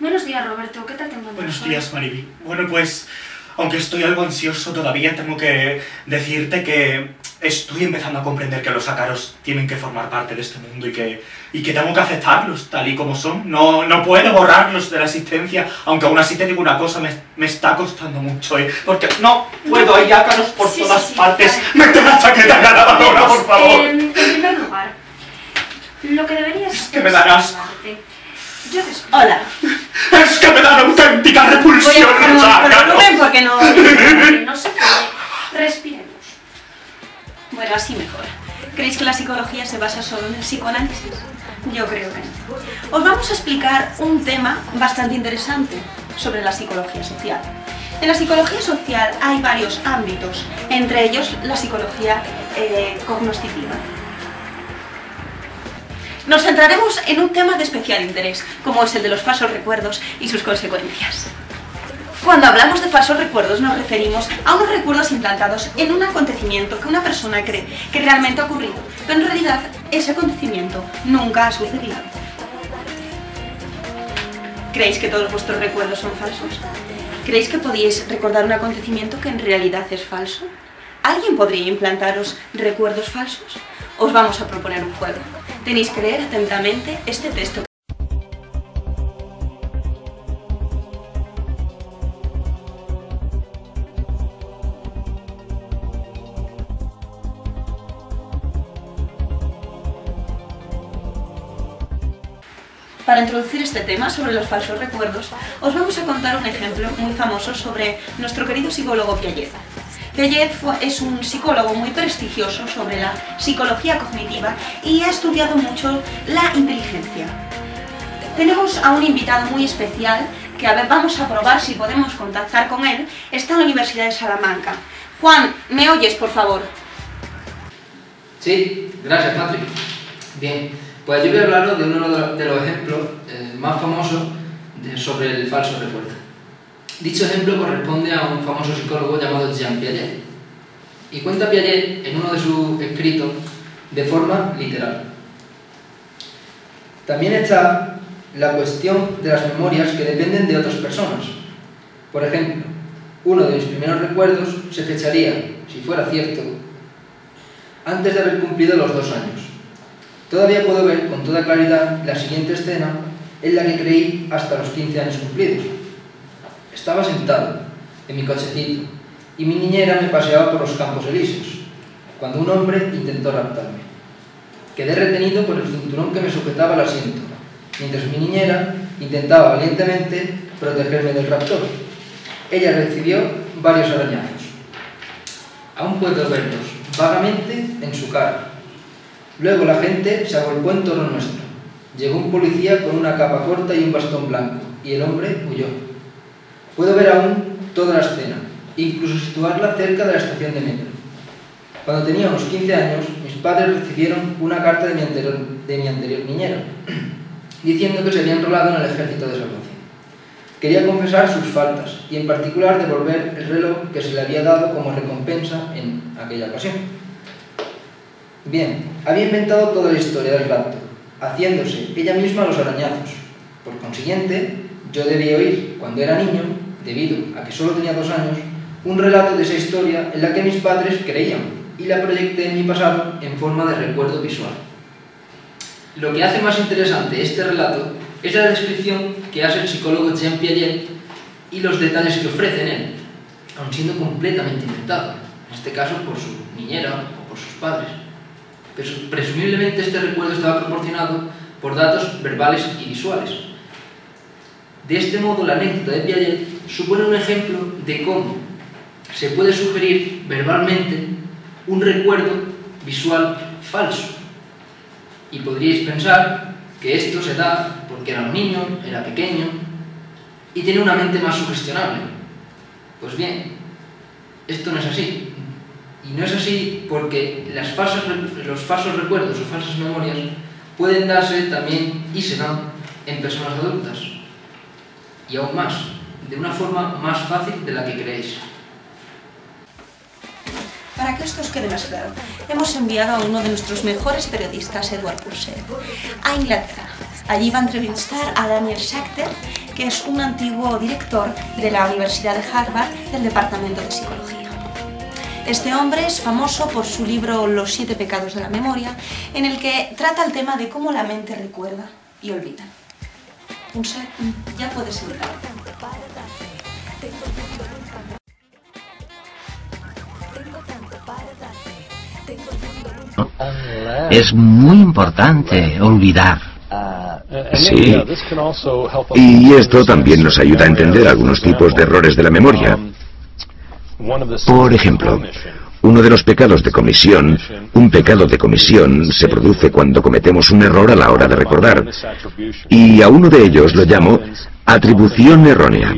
Buenos días, Roberto. ¿Qué tal te encuentras? Buenos días, Mariby. Bueno, pues, aunque estoy algo ansioso todavía, tengo que decirte que estoy empezando a comprender que los ácaros tienen que formar parte de este mundo y que tengo que aceptarlos tal y como son. No puedo borrarlos de la existencia, aunque aún así te digo una cosa, me está costando mucho, porque no puedo, hay ácaros por todas partes. Vale. ¡Mete la chaqueta en la lavadora, por favor! En primer lugar, lo que deberías Es que me dan asco. Yo te explico. Hola. ¡Es que me dan auténtica repulsión los ácaros! Ven porque no... No se puede. Respiremos. Bueno, así mejor. ¿Creéis que la psicología se basa solo en el psicoanálisis? Yo creo que no. Os vamos a explicar un tema bastante interesante sobre la psicología social. En la psicología social hay varios ámbitos, entre ellos la psicología cognoscitiva. Nos centraremos en un tema de especial interés, como es el de los falsos recuerdos y sus consecuencias. Cuando hablamos de falsos recuerdos nos referimos a unos recuerdos implantados en un acontecimiento que una persona cree que realmente ha ocurrido, pero en realidad ese acontecimiento nunca ha sucedido. ¿Creéis que todos vuestros recuerdos son falsos? ¿Creéis que podéis recordar un acontecimiento que en realidad es falso? ¿Alguien podría implantaros recuerdos falsos? Os vamos a proponer un juego. Tenéis que leer atentamente este texto. Para introducir este tema sobre los falsos recuerdos, os vamos a contar un ejemplo muy famoso sobre nuestro querido psicólogo Piaget. Piaget es un psicólogo muy prestigioso sobre la psicología cognitiva y ha estudiado mucho la inteligencia. Tenemos a un invitado muy especial que vamos a probar si podemos contactar con él. Está en la Universidad de Salamanca. Juan, ¿me oyes, por favor? Sí, gracias, Patrick. Bien, pues yo voy a hablaros de uno de los ejemplos más famosos sobre el falso recuerdo. Dicho ejemplo corresponde a un famoso psicólogo llamado Jean Piaget. Y cuenta Piaget en uno de sus escritos de forma literal. También está la cuestión de las memorias que dependen de otras personas. Por ejemplo, uno de mis primeros recuerdos se fecharía, si fuera cierto, antes de haber cumplido los 2 años. Todavía puedo ver con toda claridad la siguiente escena en la que creí hasta los 15 años cumplidos. Estaba sentado en mi cochecito y mi niñera me paseaba por los Campos Elíseos, cuando un hombre intentó raptarme. Quedé retenido por el cinturón que me sujetaba al asiento, mientras mi niñera intentaba valientemente protegerme del raptor. Ella recibió varios arañazos. Aún puedo verlos vagamente en su cara. Luego la gente se agolpó en torno nuestro. Llegó un policía con una capa corta y un bastón blanco, y el hombre huyó. Puedo ver aún toda la escena, incluso situarla cerca de la estación de metro. Cuando tenía unos 15 años, mis padres recibieron una carta de mi anterior niñera, diciendo que se había enrolado en el ejército de salvación. Quería confesar sus faltas, y en particular devolver el reloj que se le había dado como recompensa en aquella ocasión. Bien, había inventado toda la historia del rapto, haciéndose ella misma los arañazos. Por consiguiente, yo debía oír, cuando era niño, debido a que solo tenía 2 años, un relato de esa historia en la que mis padres creían, y la proyecté en mi pasado en forma de recuerdo visual. Lo que hace más interesante este relato es la descripción que hace el psicólogo Jean Piaget y los detalles que ofrece en él, aun siendo completamente inventado, en este caso por su niñera o por sus padres. Presumiblemente este recuerdo estaba proporcionado por datos verbales y visuales. De este modo, la anécdota de Piaget supone un ejemplo de cómo se puede sugerir verbalmente un recuerdo visual falso. Y podríais pensar que esto se da porque era un niño, era pequeño y tiene una mente más sugestionable. Pues bien, esto no es así. Y no es así porque los falsos recuerdos o falsas memorias pueden darse también y se dan en personas adultas. Y aún más, de una forma más fácil de la que creéis. Para que esto os quede más claro, hemos enviado a uno de nuestros mejores periodistas, Edward Purcell, a Inglaterra. Allí va a entrevistar a Daniel Schacter, que que es un antiguo director de la Universidad de Harvard del Departamento de Psicología. Este hombre es famoso por su libro Los 7 pecados de la memoria, en el que trata el tema de cómo la mente recuerda y olvida. Ya puedes sentar. Es muy importante olvidar. Sí. Y esto también nos ayuda a entender algunos tipos de errores de la memoria. Por ejemplo, uno de los pecados de comisión, un pecado de comisión, se produce cuando cometemos un error a la hora de recordar. Y a uno de ellos lo llamo atribución errónea.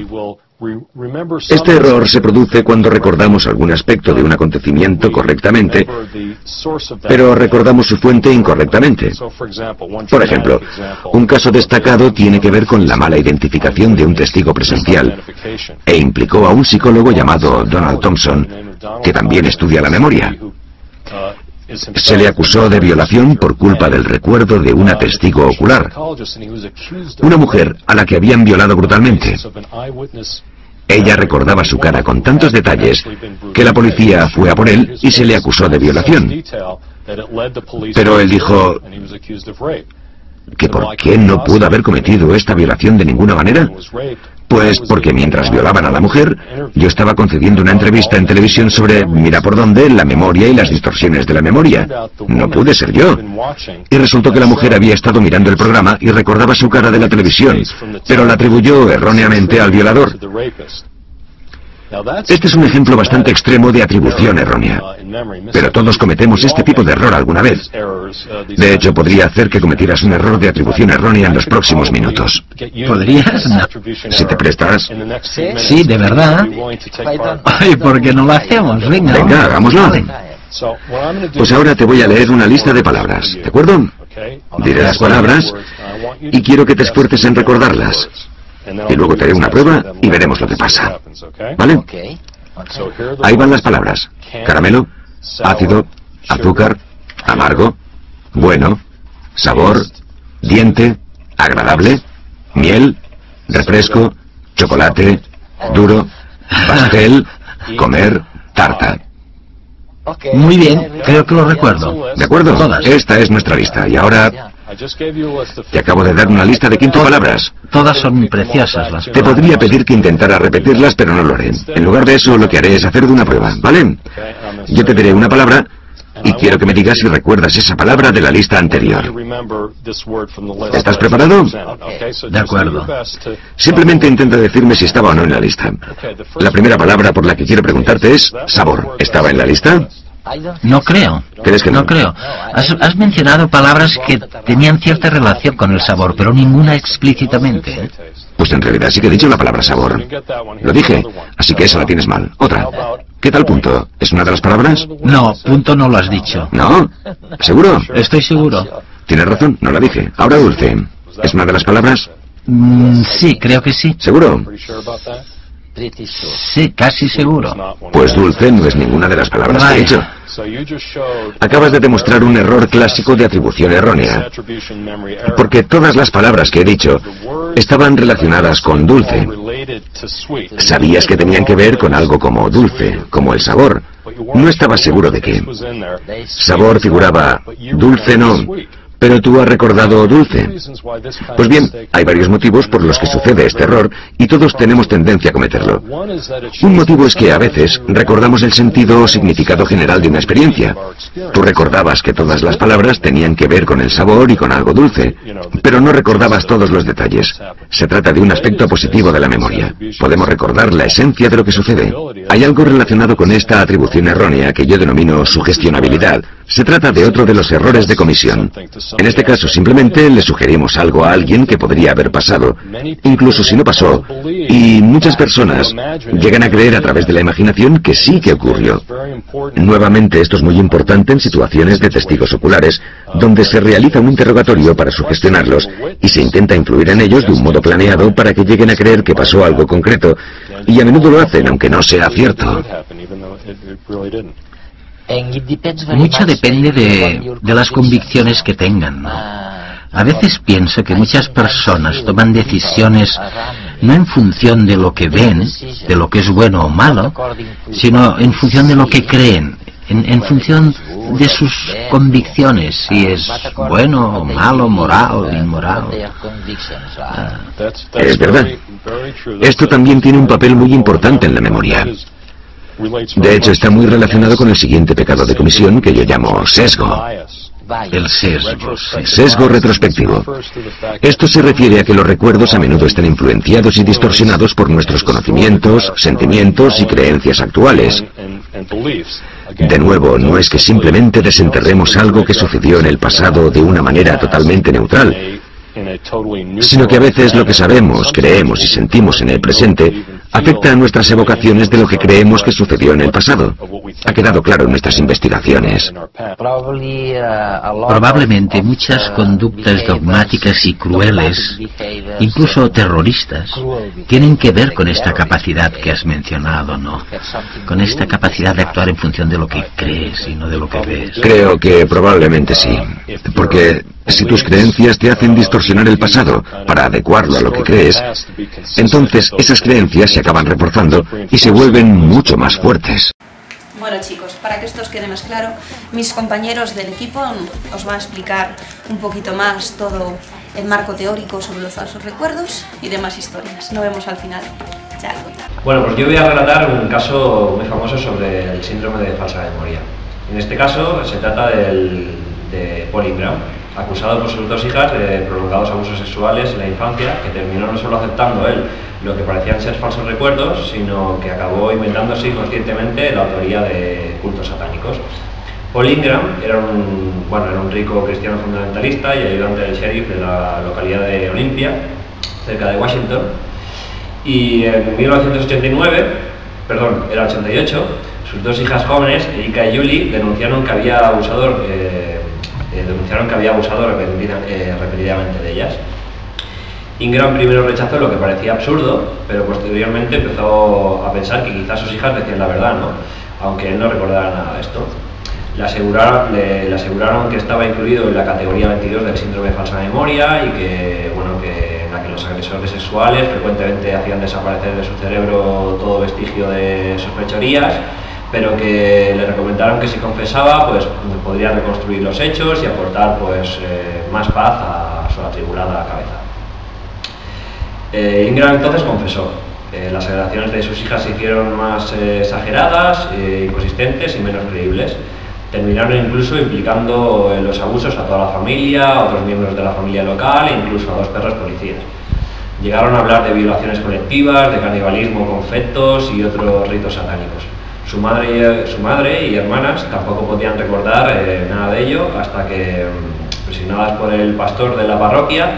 Este error se produce cuando recordamos algún aspecto de un acontecimiento correctamente, pero recordamos su fuente incorrectamente. Por ejemplo, un caso destacado tiene que ver con la mala identificación de un testigo presencial, e implicó a un psicólogo llamado Donald Thompson, que también estudia la memoria. Se le acusó de violación por culpa del recuerdo de una testigo ocular, una mujer a la que habían violado brutalmente. Ella recordaba su cara con tantos detalles que la policía fue a por él y se le acusó de violación. Pero él dijo que ¿por qué no pudo haber cometido esta violación de ninguna manera? Pues porque mientras violaban a la mujer, yo estaba concediendo una entrevista en televisión sobre, mira por dónde, la memoria y las distorsiones de la memoria. No pude ser yo. Y resultó que la mujer había estado mirando el programa y recordaba su cara de la televisión, pero la atribuyó erróneamente al violador. Este es un ejemplo bastante extremo de atribución errónea. Pero todos cometemos este tipo de error alguna vez. De hecho, podría hacer que cometieras un error de atribución errónea en los próximos minutos. ¿Podrías? No. Si te prestas. Sí, de verdad. Ay, ¿por qué no lo hacemos? Venga. Venga, hagámoslo. Pues ahora te voy a leer una lista de palabras, ¿de acuerdo? Diré las palabras y quiero que te esfuerces en recordarlas. Y luego te haré una prueba y veremos lo que pasa. ¿Vale? Ahí van las palabras. Caramelo, ácido, azúcar, amargo, bueno, sabor, diente, agradable, miel, refresco, chocolate, duro, pastel, comer, tarta. Muy bien, creo que lo recuerdo. ¿De acuerdo? Todas. Esta es nuestra lista. Y ahora te acabo de dar una lista de 15 palabras. Todas son preciosas las Te podría pedir que intentara repetirlas, pero no lo haré. En lugar de eso, lo que haré es hacer una prueba, ¿vale? Yo te diré una palabra y quiero que me digas si recuerdas esa palabra de la lista anterior. ¿Estás preparado? De acuerdo. Simplemente intenta decirme si estaba o no en la lista. La primera palabra por la que quiero preguntarte es sabor. ¿Estaba en la lista? No creo. ¿Crees que no? No creo. Has mencionado palabras que tenían cierta relación con el sabor, pero ninguna explícitamente, ¿eh? Pues en realidad sí que he dicho la palabra sabor. Lo dije, así que esa la tienes mal. Otra. ¿Qué tal punto? ¿Es una de las palabras? No, punto no lo has dicho. ¿No? ¿Seguro? Estoy seguro. Tienes razón, no la dije. Ahora dulce. ¿Es una de las palabras? Sí, creo que sí. ¿Seguro? Sí, casi seguro. Pues dulce no es ninguna de las palabras que he dicho. Acabas de demostrar un error clásico de atribución errónea, porque todas las palabras que he dicho estaban relacionadas con dulce. Sabías que tenían que ver con algo como dulce, como el sabor. No estabas seguro de qué. Sabor figuraba, dulce no. Pero tú has recordado dulce. Pues bien, hay varios motivos por los que sucede este error y todos tenemos tendencia a cometerlo. Un motivo es que a veces recordamos el sentido o significado general de una experiencia. Tú recordabas que todas las palabras tenían que ver con el sabor y con algo dulce, pero no recordabas todos los detalles. Se trata de un aspecto positivo de la memoria. Podemos recordar la esencia de lo que sucede. Hay algo relacionado con esta atribución errónea que yo denomino sugestionabilidad. Se trata de otro de los errores de comisión. En este caso, simplemente le sugerimos algo a alguien que podría haber pasado, incluso si no pasó, y muchas personas llegan a creer a través de la imaginación que sí que ocurrió. Nuevamente, esto es muy importante en situaciones de testigos oculares, donde se realiza un interrogatorio para sugestionarlos y se intenta influir en ellos de un modo planeado para que lleguen a creer que pasó algo concreto, y a menudo lo hacen, aunque no sea cierto. Mucho depende de las convicciones que tengan, ¿no? A veces pienso que muchas personas toman decisiones no en función de lo que ven, de lo que es bueno o malo, sino en función de lo que creen, en función de sus convicciones, si es bueno o malo, moral o inmoral. Es verdad. Esto también tiene un papel muy importante en la memoria. De hecho, está muy relacionado con el siguiente pecado de comisión que yo llamo sesgo. El sesgo. Sesgo retrospectivo. Esto se refiere a que los recuerdos a menudo están influenciados y distorsionados por nuestros conocimientos, sentimientos y creencias actuales. De nuevo, no es que simplemente desenterremos algo que sucedió en el pasado de una manera totalmente neutral, sino que a veces lo que sabemos, creemos y sentimos en el presente afecta a nuestras evocaciones de lo que creemos que sucedió en el pasado. Ha quedado claro en nuestras investigaciones. Probablemente muchas conductas dogmáticas y crueles, incluso terroristas, tienen que ver con esta capacidad que has mencionado, ¿no? Con esta capacidad de actuar en función de lo que crees y no de lo que ves. Creo que probablemente sí, porque si tus creencias te hacen distorsionar el pasado para adecuarlo a lo que crees, entonces esas creencias se acaban reforzando y se vuelven mucho más fuertes. Bueno chicos, para que esto os quede más claro, mis compañeros del equipo os van a explicar un poquito más todo el marco teórico sobre los falsos recuerdos y demás historias. Nos vemos al final. Chao. Bueno, pues yo voy a relatar un caso muy famoso sobre el síndrome de falsa memoria. En este caso se trata de Paul Ingram, acusado por sus dos hijas de prolongados abusos sexuales en la infancia, que terminó no solo aceptando él lo que parecían ser falsos recuerdos, sino que acabó inventándose inconscientemente la autoría de cultos satánicos. Paul Ingram era un rico cristiano fundamentalista y ayudante del sheriff de la localidad de Olympia, cerca de Washington, y en 88, sus dos hijas jóvenes, Erika y Julie, denunciaron que había abusado repetidamente de ellas. Ingram primero rechazó lo que parecía absurdo, pero posteriormente empezó a pensar que quizás sus hijas decían la verdad, ¿no? Aunque él no recordara nada de esto. Le aseguraron que estaba incluido en la categoría 22 del síndrome de falsa memoria y que, en la que los agresores sexuales frecuentemente hacían desaparecer de su cerebro todo vestigio de sus fechorías, pero que le recomendaron que si confesaba, pues podría reconstruir los hechos y aportar más paz a su atribulada cabeza. Ingram entonces confesó. Las agresiones de sus hijas se hicieron más exageradas, inconsistentes y menos creíbles. Terminaron incluso implicando en los abusos a toda la familia, a otros miembros de la familia local e incluso a 2 perros policías. Llegaron a hablar de violaciones colectivas, de canibalismo con fetos y otros ritos satánicos. Su madre y hermanas tampoco podían recordar nada de ello hasta que, presionadas por el pastor de la parroquia,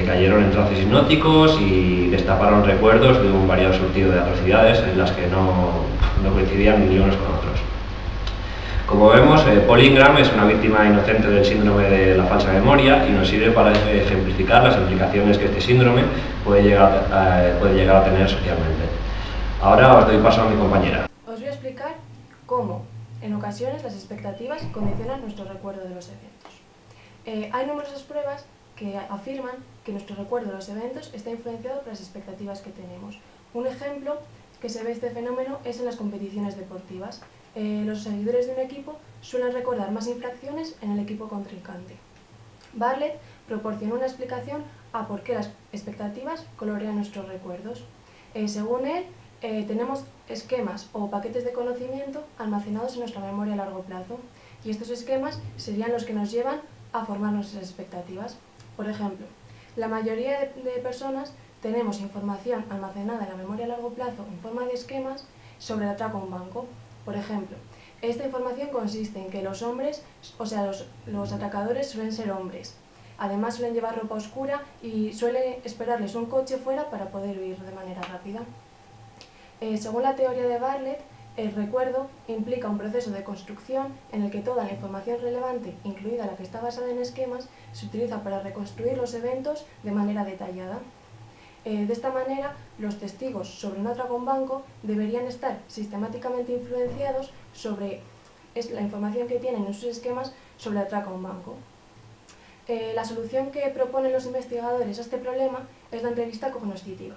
cayeron en trances hipnóticos y destaparon recuerdos de un variado surtido de atrocidades en las que no coincidían ni unos con otros. Como vemos, Paul Ingram es una víctima inocente del síndrome de la falsa memoria y nos sirve para ejemplificar las implicaciones que este síndrome puede llegar a tener socialmente. Ahora os doy paso a mi compañera. Os voy a explicar cómo, en ocasiones, las expectativas condicionan nuestro recuerdo de los eventos. Hay numerosas pruebas que afirman que nuestro recuerdo de los eventos está influenciado por las expectativas que tenemos. Un ejemplo que se ve este fenómeno es en las competiciones deportivas. Los seguidores de un equipo suelen recordar más infracciones en el equipo contrincante. Bartlett proporcionó una explicación a por qué las expectativas colorean nuestros recuerdos. Según él, tenemos esquemas o paquetes de conocimiento almacenados en nuestra memoria a largo plazo, y estos esquemas serían los que nos llevan a formar nuestras expectativas. Por ejemplo, la mayoría de personas tenemos información almacenada en la memoria a largo plazo en forma de esquemas sobre el atraco a un banco. Por ejemplo, esta información consiste en que los hombres, los atracadores suelen ser hombres. Además suelen llevar ropa oscura y suele esperarles un coche fuera para poder huir de manera rápida. Según la teoría de Bartlett, el recuerdo implica un proceso de construcción en el que toda la información relevante, incluida la que está basada en esquemas, se utiliza para reconstruir los eventos de manera detallada. De esta manera, los testigos sobre un atraco a un banco deberían estar sistemáticamente influenciados sobre la información que tienen en sus esquemas sobre el atraco a un banco. La solución que proponen los investigadores a este problema es la entrevista cognoscitiva,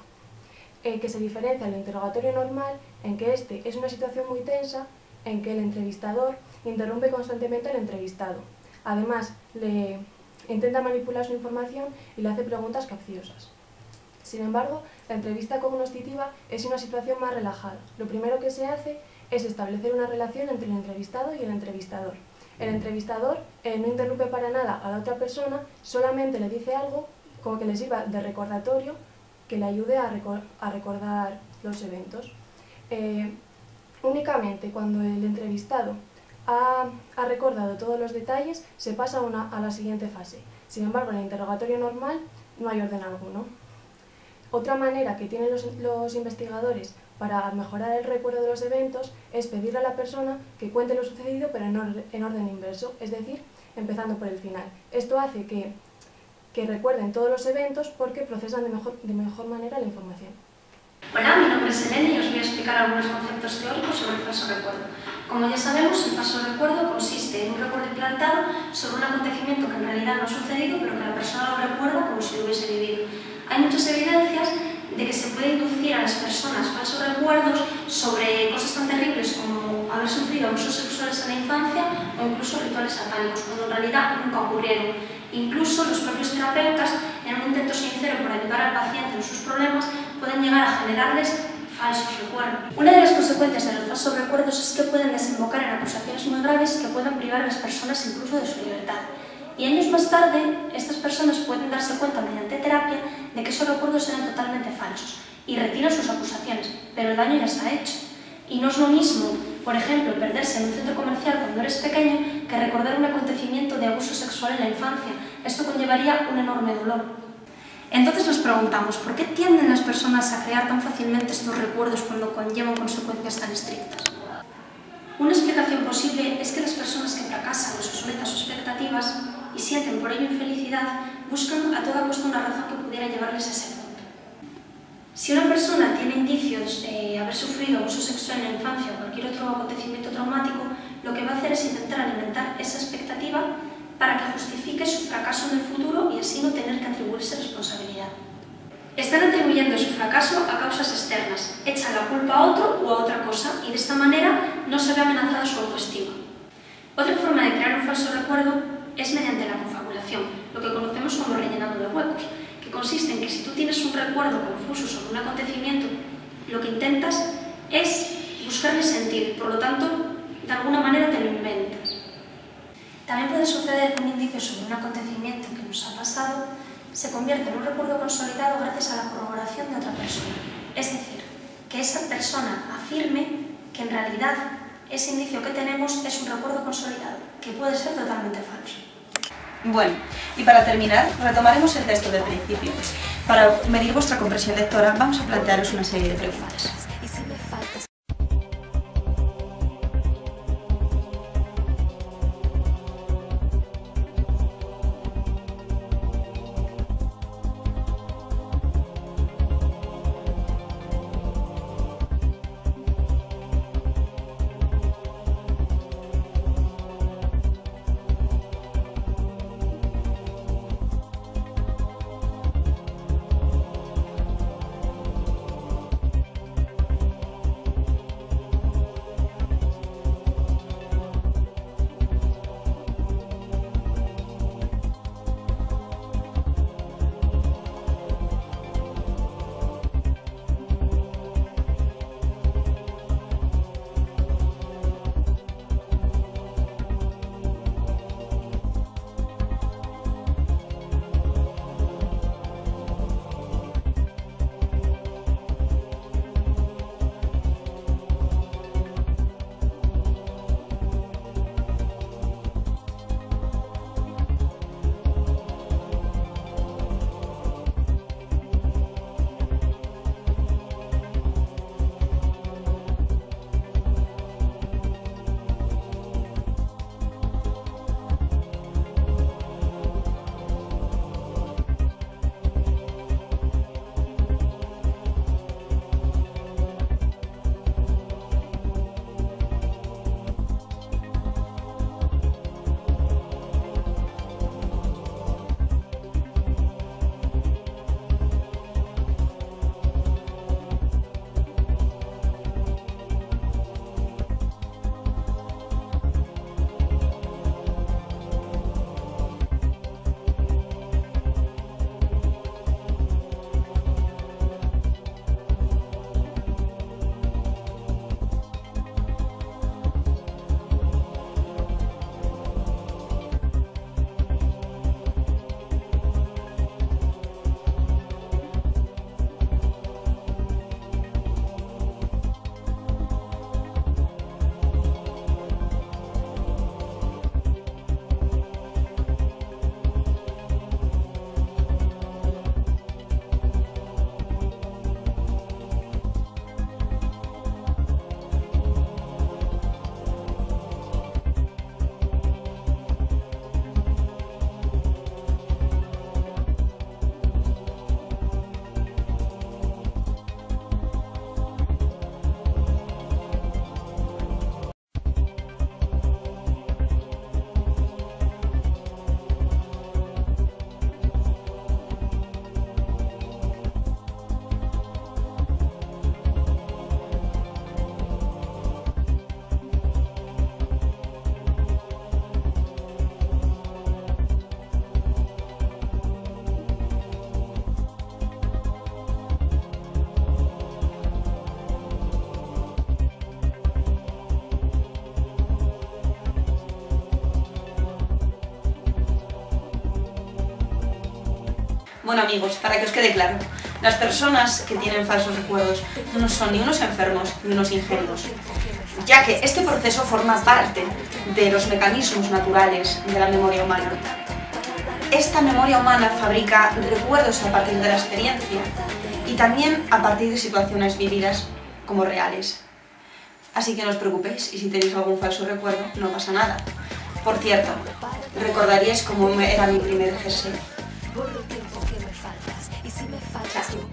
que se diferencia del interrogatorio normal en que este es una situación muy tensa en que el entrevistador interrumpe constantemente al entrevistado. Además, le intenta manipular su información y le hace preguntas capciosas. Sin embargo, la entrevista cognoscitiva es una situación más relajada. Lo primero que se hace es establecer una relación entre el entrevistado y el entrevistador. El entrevistador no interrumpe para nada a la otra persona, solamente le dice algo como que le sirva de recordatorio que le ayude a recordar los eventos. Únicamente cuando el entrevistado ha recordado todos los detalles, se pasa a la siguiente fase. Sin embargo, en el interrogatorio normal no hay orden alguno. Otra manera que tienen los investigadores para mejorar el recuerdo de los eventos es pedirle a la persona que cuente lo sucedido, pero en orden inverso, es decir, empezando por el final. Esto hace que recuerden todos los eventos porque procesan de mejor manera la información. Hola, mi nombre es Elena y os voy a explicar algunos conceptos teóricos sobre el falso recuerdo. Como ya sabemos, el falso recuerdo consiste en un recuerdo implantado sobre un acontecimiento que en realidad no ha sucedido, pero que la persona lo recuerda como si lo hubiese vivido. Hay muchas evidencias de que se puede inducir a las personas falsos recuerdos sobre cosas tan terribles como haber sufrido abusos sexuales en la infancia o incluso rituales satánicos, cuando en realidad nunca ocurrieron. Incluso los propios terapeutas, en un intento sincero por ayudar al paciente en sus problemas, pueden llegar a generarles falsos recuerdos. Una de las consecuencias de los falsos recuerdos es que pueden desembocar en acusaciones muy graves que pueden privar a las personas incluso de su libertad. Y años más tarde, estas personas pueden darse cuenta mediante terapia de que esos recuerdos eran totalmente falsos y retiran sus acusaciones, pero el daño ya está hecho. Y no es lo mismo, por ejemplo, perderse en un centro comercial cuando eres pequeño que recordar un acontecimiento de abuso sexual en la infancia. Esto conllevaría un enorme dolor. Entonces nos preguntamos, ¿por qué tienden las personas a crear tan fácilmente estos recuerdos cuando conllevan consecuencias tan estrictas? Una explicación posible es que las personas que fracasan en sus metas o expectativas y sienten por ello infelicidad, buscan a toda costa una razón que pudiera llevarles a ese punto. Si una persona tiene indicios de haber sufrido abuso sexual en la infancia o cualquier otro acontecimiento traumático, lo que va a hacer es intentar alimentar esa expectativa para que justifique su fracaso en el futuro y así no tener que atribuirse responsabilidad. Están atribuyendo su fracaso a causas externas, echan la culpa a otro o a otra cosa y de esta manera no se ve amenazada su autoestima. Otra forma de crear un falso recuerdo es mediante la confabulación, lo que conocemos como rellenado de huecos, que consiste en que si tú tienes un recuerdo confuso sobre un acontecimiento, lo que intentas es buscarle sentido y por lo tanto de alguna manera te lo inventas. También puede suceder que un indicio sobre un acontecimiento que nos ha pasado se convierte en un recuerdo consolidado gracias a la corroboración de otra persona. Es decir, que esa persona afirme que en realidad ese indicio que tenemos es un recuerdo consolidado, que puede ser totalmente falso. Bueno, y para terminar, retomaremos el texto del principio. Para medir vuestra comprensión lectora, vamos a plantearos una serie de preguntas. Bueno amigos, para que os quede claro, las personas que tienen falsos recuerdos no son ni unos enfermos ni unos ingenuos, ya que este proceso forma parte de los mecanismos naturales de la memoria humana. Esta memoria humana fabrica recuerdos a partir de la experiencia y también a partir de situaciones vividas como reales. Así que no os preocupéis y si tenéis algún falso recuerdo, no pasa nada. Por cierto, ¿recordaríais cómo era mi primer jersey? Chao.